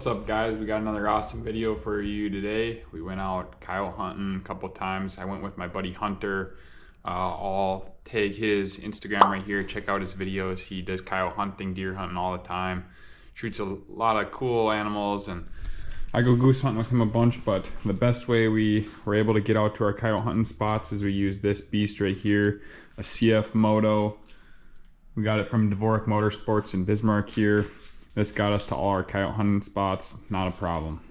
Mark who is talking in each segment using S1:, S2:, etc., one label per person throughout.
S1: What's up, guys? We got another awesome video for you today. We went out coyote hunting a couple times. I went with my buddy Hunter. I'll tag his Instagram right here. Check out his videos. He does coyote hunting, deer hunting all the time. Shoots a lot of cool animals, and I go goose hunting with him a bunch, but the best way we were able to get out to our coyote hunting spots is we use this beast right here, a CF Moto. We got it from Dvorak Motorsports in Bismarck here. This got us to all our coyote hunting spots, not a problem.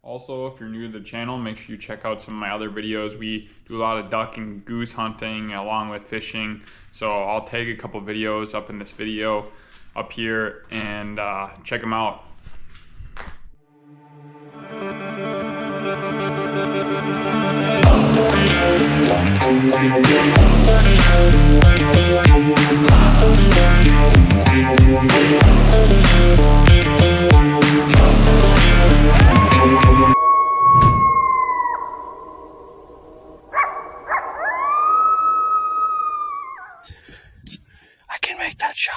S1: Also, if you're new to the channel, make sure you check out some of my other videos. We do a lot of duck and goose hunting along with fishing. So I'll tag a couple videos up in this video up here and check them out.
S2: I can make that shot.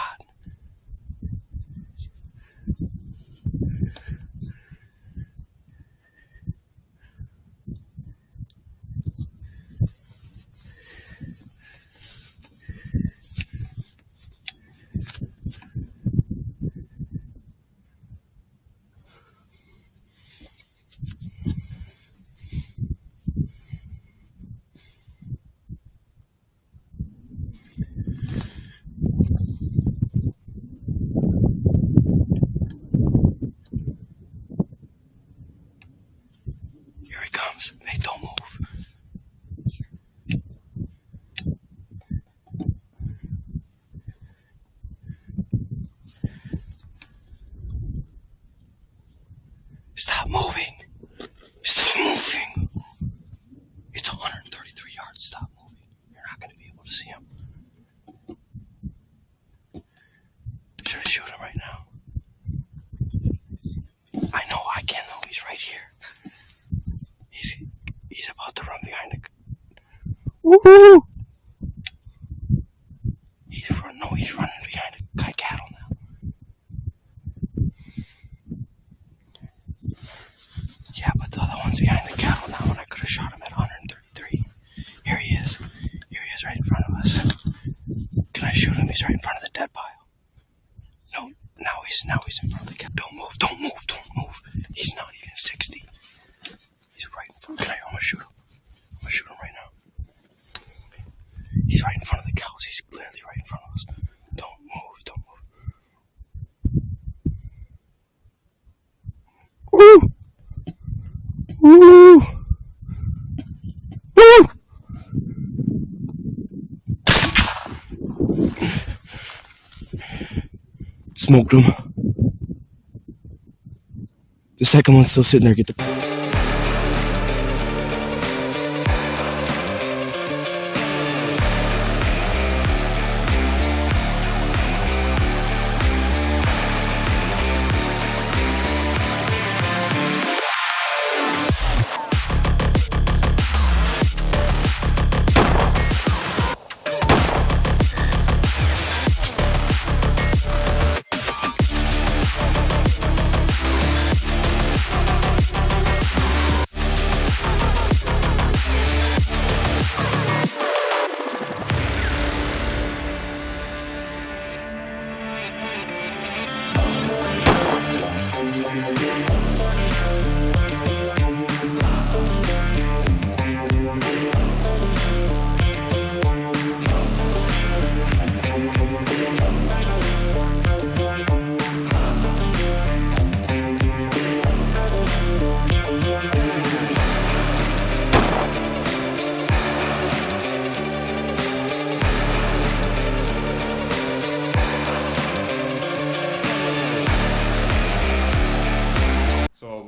S2: Here he comes. Hey, don't move. Stop moving. Stop moving. It's 133 yards. Stop moving. You're not going to be able to see him. Should I shoot him right now? I know I can though. He's right here. He's about to run behind the... Woohoo! He's running behind the cattle now. Yeah, but the other one's behind the cattle now, and I could have shot him at 133. Here he is. Here he is right in front of us. Can I shoot him? He's right in front of the dead pile. No, now he's in front of the cattle. Don't move, don't move, don't move. He's not even 60. He's right in front. I'm gonna shoot him. I'm gonna shoot him right now. He's right in front of the cows. He's literally right in front of us. Don't move, don't move. Woo! Woo! Woo! Smoked him. The second one's still sitting there. Get the...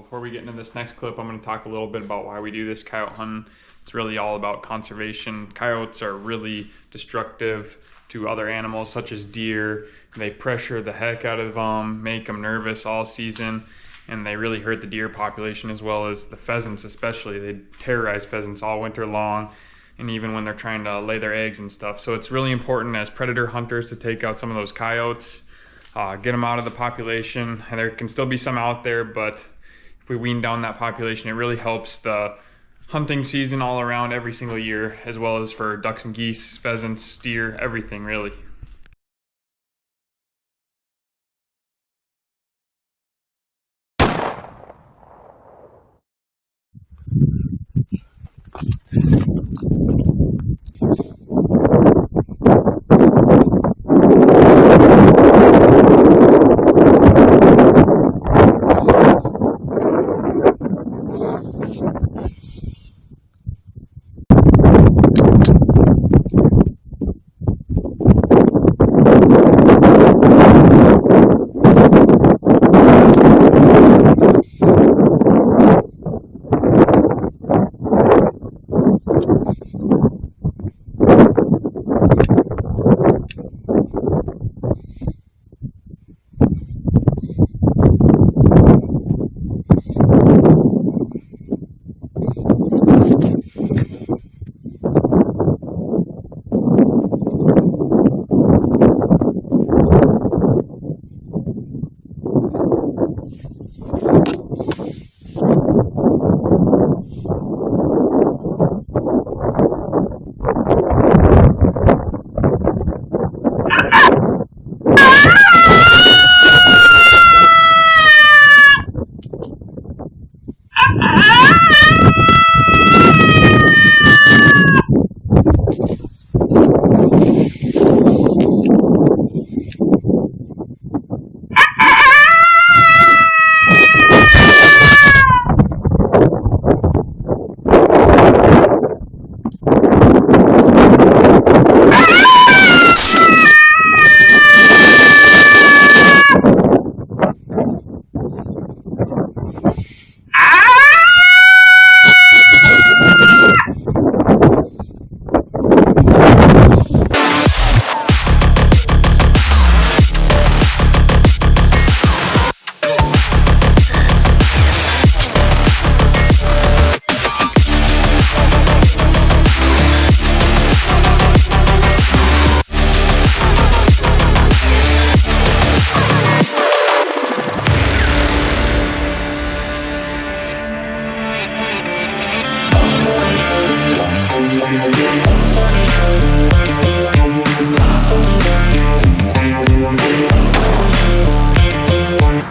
S1: Before we get into this next clip, I'm going to talk a little bit about why we do this coyote hunting. It's really all about conservation. Coyotes are really destructive to other animals such as deer. They pressure the heck out of them, make them nervous all season, and they really hurt the deer population as well as the pheasants especially. They terrorize pheasants all winter long, and even when they're trying to lay their eggs and stuff. So it's really important as predator hunters to take out some of those coyotes. get them out of the population. And there can still be some out there, but if we wean down that population, it really helps the hunting season all around every single year, as well as for ducks and geese, pheasants, deer, everything really.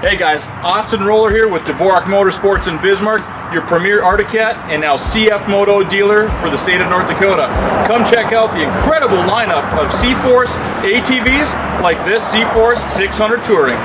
S3: Hey guys, Austin Roller here with Dvorak Motorsports in Bismarck, your premier Arctic-Cat and now CF Moto dealer for the state of North Dakota. Come check out the incredible lineup of C-Force ATVs like this C-Force 600 Touring.